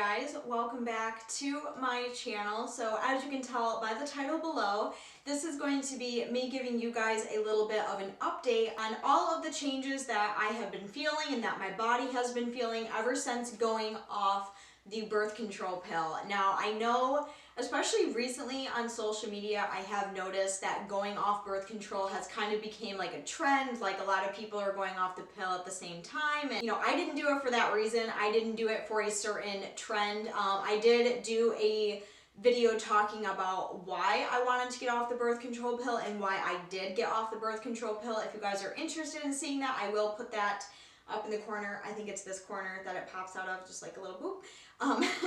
guys, welcome back to my channel. So as you can tell by the title below, this is going to be me giving you guys a little bit of an update on all of the changes that I have been feeling and that my body has been feeling ever since going off the birth control pill. Now I know, especially recently on social media, I have noticed that going off birth control has kind of became like a trend. Like a lot of people are going off the pill at the same time. And I didn't do it for that reason. I didn't do it for a certain trend. I did do a video talking about why I wanted to get off the birth control pill and why I did get off the birth control pill. If you guys are interested in seeing that, I will put that up in the corner. I think it's this corner that it pops out of, just like a little boop.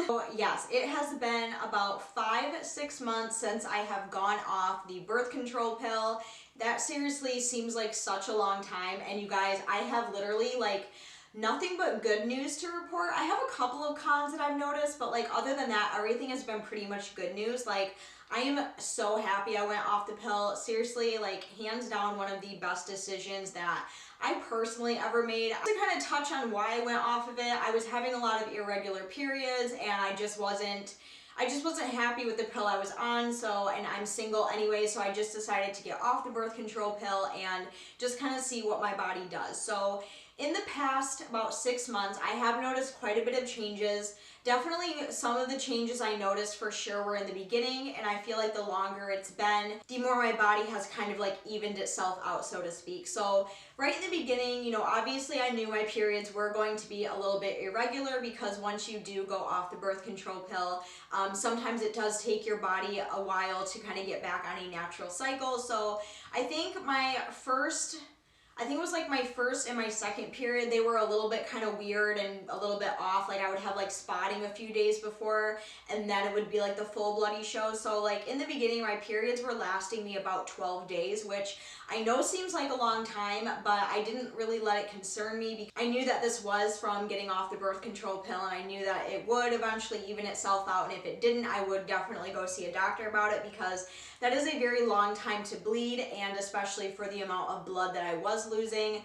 So yes, it has been about 5-6 months since I have gone off the birth control pill. That seriously seems like such a long time, and you guys, I have literally like nothing but good news to report. I have a couple of cons that I've noticed, but like other than that, everything has been pretty much good news. Like I am so happy I went off the pill. Seriously, like hands down one of the best decisions that I personally ever made. To kind of touch on why I went off of it, I was having a lot of irregular periods and I just wasn't happy with the pill I was on. So, and I'm single anyway, so I just decided to get off the birth control pill and just kind of see what my body does. So in the past about 6 months, I have noticed quite a bit of changes. Definitely some of the changes I noticed for sure were in the beginning, and I feel like the longer it's been, the more my body has kind of like evened itself out, so to speak. So right in the beginning, obviously I knew my periods were going to be a little bit irregular because once you do go off the birth control pill, sometimes it does take your body a while to kind of get back on a natural cycle. So I think it was like my first and my second period, they were a little bit kind of weird and a little bit off. Like I would have like spotting a few days before, and then it would be like the full bloody show. So like in the beginning, my periods were lasting me about 12 days, which I know seems like a long time, but I didn't really let it concern me because I knew that this was from getting off the birth control pill, and I knew that it would eventually even itself out. And if it didn't, I would definitely go see a doctor about it because that is a very long time to bleed, and especially for the amount of blood that I was losing,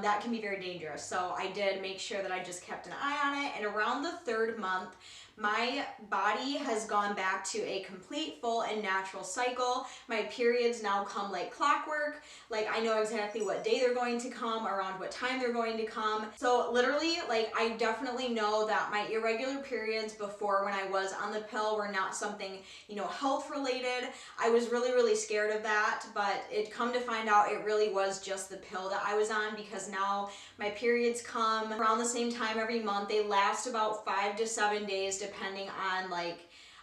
that can be very dangerous. So I did make sure that I just kept an eye on it, and around the 3rd month, my body has gone back to a complete, full, and natural cycle. My periods now come like clockwork. Like I know exactly what day they're going to come, around what time they're going to come. So literally, like I definitely know that my irregular periods before when I was on the pill were not something, health related. I was really, really scared of that, but it come to find out it really was just the pill that I was on, because now my periods come around the same time every month. They last about 5 to 7 days depending on like,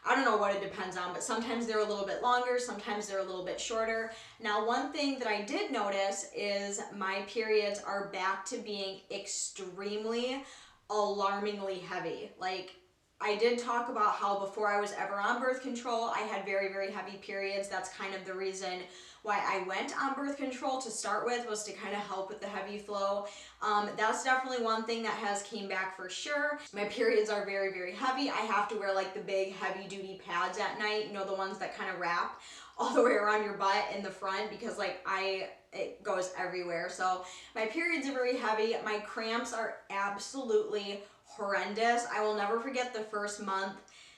I don't know what it depends on, but sometimes they're a little bit longer, sometimes they're a little bit shorter. Now, one thing that I did notice is my periods are back to being extremely, alarmingly heavy. Like, I did talk about how before I was ever on birth control, I had very, very heavy periods. That's kind of the reason why I went on birth control to start with, was to kind of help with the heavy flow. That's definitely one thing that has came back for sure. My periods are very, very heavy. I have to wear like the big heavy duty pads at night, the ones that kind of wrap all the way around your butt in the front, because it goes everywhere. So my periods are very heavy. My cramps are absolutely horrendous. I will never forget the first month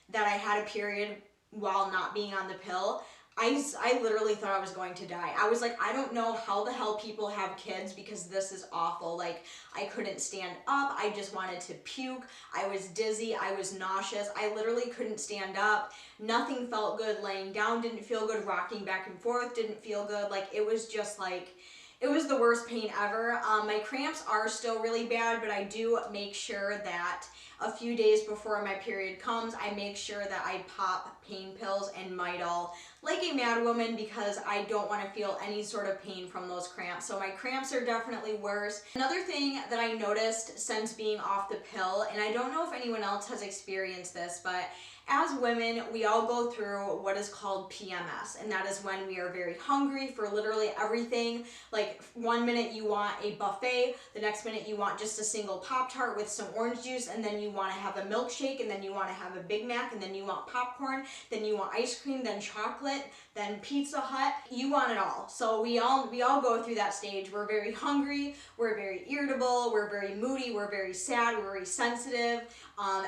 that I had a period while not being on the pill. I literally thought I was going to die. I was like, I don't know how the hell people have kids, because this is awful. Like, I couldn't stand up. I just wanted to puke. I was dizzy. I was nauseous. I literally couldn't stand up. Nothing felt good. Laying down didn't feel good. Rocking back and forth didn't feel good. Like, it was just like, it was the worst pain ever. My cramps are still really bad, but I do make sure that a few days before my period comes, I make sure that I pop pain pills and Midol like a mad woman, because I don't want to feel any sort of pain from those cramps. So my cramps are definitely worse. Another thing that I noticed since being off the pill, and I don't know if anyone else has experienced this, but as women, we all go through what is called PMS, and that is when we are very hungry for literally everything. Like, one minute you want a buffet, the next minute you want just a single Pop-Tart with some orange juice, and then you want to have a milkshake, and then you want to have a Big Mac, and then you want popcorn, then you want ice cream, then chocolate, then Pizza Hut. You want it all. So we all go through that stage. We're very hungry, we're very irritable, we're very moody, we're very sad, we're very sensitive.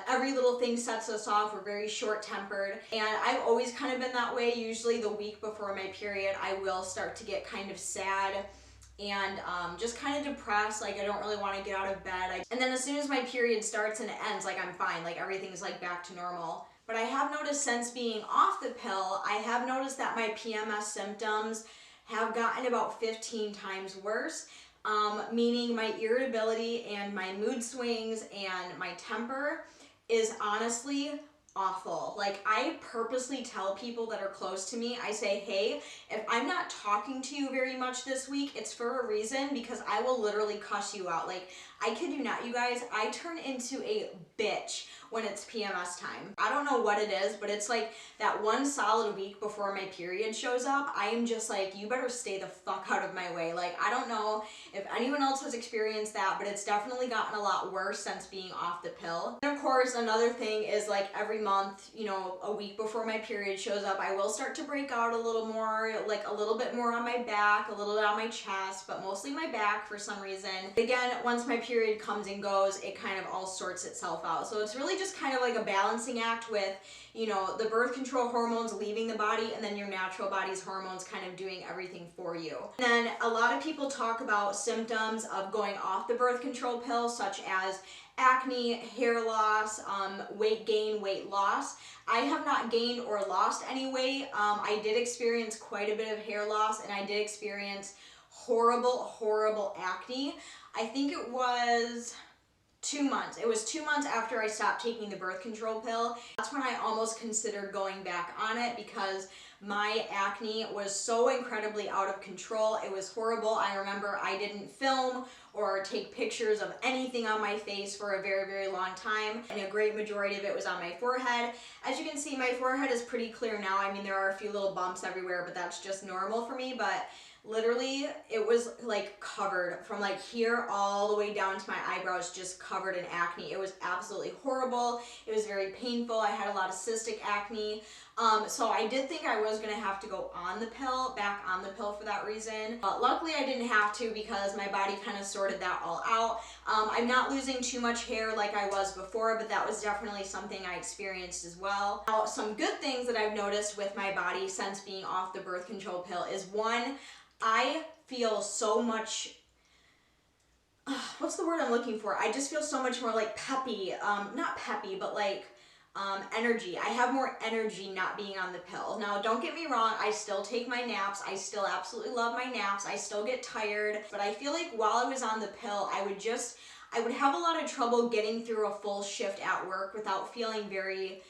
Every little thing sets us off. We're very short-tempered, and I've always kind of been that way. Usually the week before my period, I will start to get kind of sad and just kind of depressed, like I don't really want to get out of bed. And then as soon as my period starts and it ends, like I'm fine, like everything's like back to normal. But I have noticed since being off the pill, I have noticed that my PMS symptoms have gotten about 15 times worse, meaning my irritability and my mood swings and my temper is honestly awful. Like, I purposely tell people that are close to me, I say, hey, if I'm not talking to you very much this week, it's for a reason, because I will literally cuss you out. Like, I kid you not, you guys, I turn into a bitch when it's PMS time. I don't know what it is, but it's like that one solid week before my period shows up, I am just like, you better stay the fuck out of my way. Like, I don't know if anyone else has experienced that, but it's definitely gotten a lot worse since being off the pill. And of course, another thing is, like, every month, you know, a week before my period shows up, I will start to break out a little more, like a little bit more on my back, a little bit on my chest, but mostly my back for some reason. Again, once my period comes and goes, it kind of all sorts itself out. So it's really just kind of like a balancing act with, you know, the birth control hormones leaving the body and then your natural body's hormones kind of doing everything for you. And then a lot of people talk about symptoms of going off the birth control pill, such as acne, hair loss, weight gain, weight loss. I have not gained or lost any weight. I did experience quite a bit of hair loss, and I did experience horrible acne. I think it was 2 months. It was 2 months after I stopped taking the birth control pill. That's when I almost considered going back on it, because my acne was so incredibly out of control. It was horrible. I remember I didn't film or take pictures of anything on my face for a very long time, and a great majority of it was on my forehead. As you can see, my forehead is pretty clear now. I mean, there are a few little bumps everywhere, but that's just normal for me. But literally, it was like covered from like here all the way down to my eyebrows, just covered in acne. It was absolutely horrible. It was very painful. I had a lot of cystic acne. So I did think I was gonna have to go on the pill, back on the pill for that reason. But luckily I didn't have to, because my body kind of sorted that all out. I'm not losing too much hair like I was before, but that was definitely something I experienced as well. Now, some good things that I've noticed with my body since being off the birth control pill is, one, I feel so much, what's the word I'm looking for? I just feel so much more like peppy, not peppy, but like energy. I have more energy not being on the pill. Now, don't get me wrong, I still take my naps. I still absolutely love my naps. I still get tired, but I feel like while I was on the pill, I would have a lot of trouble getting through a full shift at work without feeling very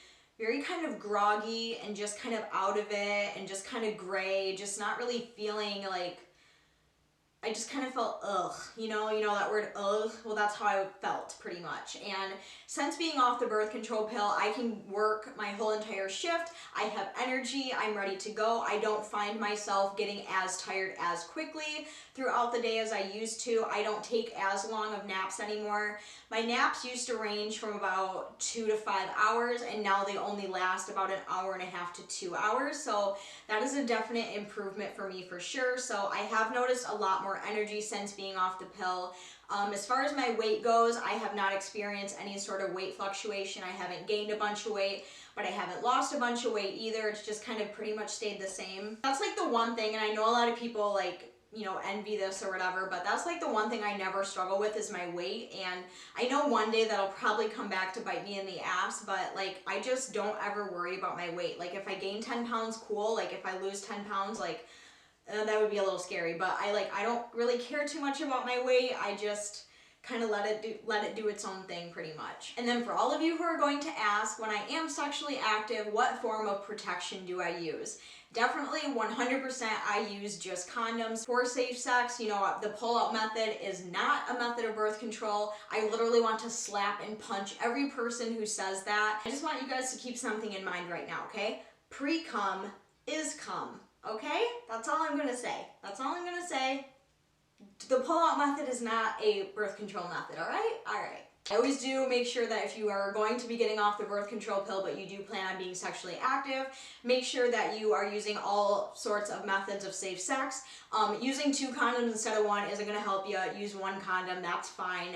kind of groggy and just kind of out of it and just kind of gray, just not really feeling like, I just kind of felt ugh, you know that word ugh? Well, that's how I felt pretty much. And since being off the birth control pill, I can work my whole entire shift. I have energy, I'm ready to go. I don't find myself getting as tired as quickly throughout the day as I used to. I don't take as long of naps anymore. My naps used to range from about 2 to 5 hours, and now they only last about an hour and a half to 2 hours. So that is a definite improvement for me for sure. So I have noticed a lot more energy since being off the pill. As far as my weight goes, I have not experienced any sort of weight fluctuation. I haven't gained a bunch of weight, but I haven't lost a bunch of weight either. It's just kind of pretty much stayed the same. That's like the one thing, and I know a lot of people like, you know, envy this or whatever, but that's like the one thing I never struggle with is my weight. And I know one day that'll probably come back to bite me in the ass, but like, I just don't ever worry about my weight. Like, if I gain 10 pounds, cool. Like, if I lose 10 pounds, like, that would be a little scary. But I don't really care too much about my weight. I just kind of let it do its own thing pretty much. And then for all of you who are going to ask, when I am sexually active, what form of protection do I use? Definitely 100% I use just condoms for safe sex. You know, the pull-out method is not a method of birth control. I literally want to slap and punch every person who says that. I just want you guys to keep something in mind right now, okay? Pre-cum is cum, okay? That's all I'm gonna say. That's all I'm gonna say. The pull-out method is not a birth control method, all right? All right. I always do make sure that if you are going to be getting off the birth control pill, but you do plan on being sexually active, make sure that you are using all sorts of methods of safe sex. Using 2 condoms instead of 1 isn't going to help you. Use 1 condom, that's fine.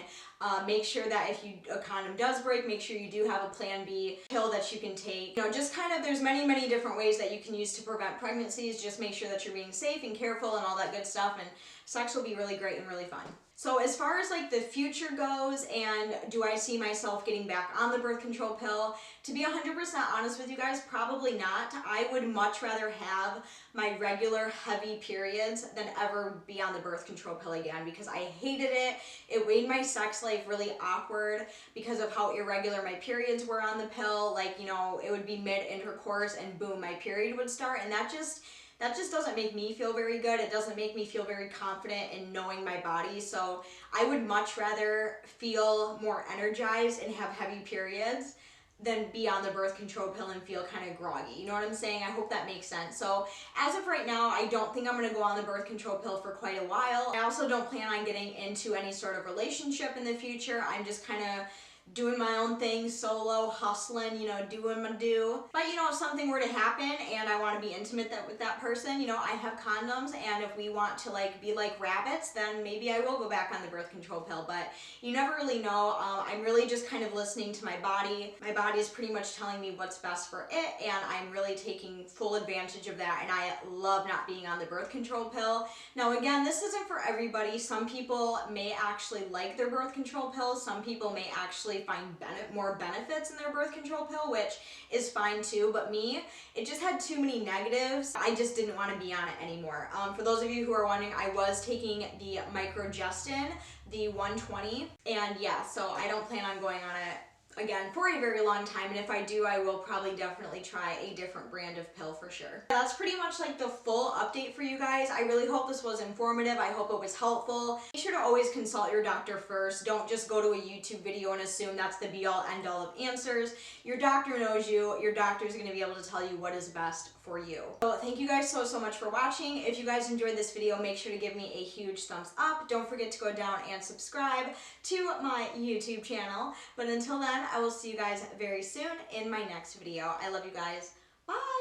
Make sure that if a condom does break, make sure you do have a plan B pill that you can take. You know, just kind of, there's many different ways that you can use to prevent pregnancies. Just make sure that you're being safe and careful and all that good stuff, and sex will be really great and really fun. So as far as like the future goes, and do I see myself getting back on the birth control pill, to be 100% honest with you guys, probably not. I would much rather have my regular heavy periods than ever be on the birth control pill again, because I hated it. It made my sex life really awkward because of how irregular my periods were on the pill. Like, you know, it would be mid-intercourse and boom, my period would start, and that just doesn't make me feel very good. It doesn't make me feel very confident in knowing my body. So I would much rather feel more energized and have heavy periods than be on the birth control pill and feel kind of groggy. You know what I'm saying? I hope that makes sense. So as of right now, I don't think I'm gonna go on the birth control pill for quite a while. I also don't plan on getting into any sort of relationship in the future. I'm just kind of doing my own thing, solo, hustling, you know, doing my do. But, you know, if something were to happen and I want to be intimate with that person, you know, I have condoms, and if we want to, like, be like rabbits, then maybe I will go back on the birth control pill. But you never really know. I'm really just kind of listening to my body. My body is pretty much telling me what's best for it, and I'm really taking full advantage of that, and I love not being on the birth control pill. Now, again, this isn't for everybody. Some people may actually like their birth control pills. Some people may actually find more benefits in their birth control pill, which is fine too, but me, it just had too many negatives. I just didn't want to be on it anymore. For those of you who are wondering, I was taking the microgestin, the 120, and yeah, so I don't plan on going on it again for a very long time, and if I do, I will probably definitely try a different brand of pill for sure. That's pretty much like the full update for you guys. I really hope this was informative. I hope it was helpful. Make sure to always consult your doctor first. Don't just go to a YouTube video and assume that's the be-all end-all of answers. Your doctor knows you. Your doctor is going to be able to tell you what is best for you. So thank you guys so much for watching. If you guys enjoyed this video, make sure to give me a huge thumbs up. Don't forget to go down and subscribe to my YouTube channel. But until then, I will see you guys very soon in my next video. I love you guys. Bye!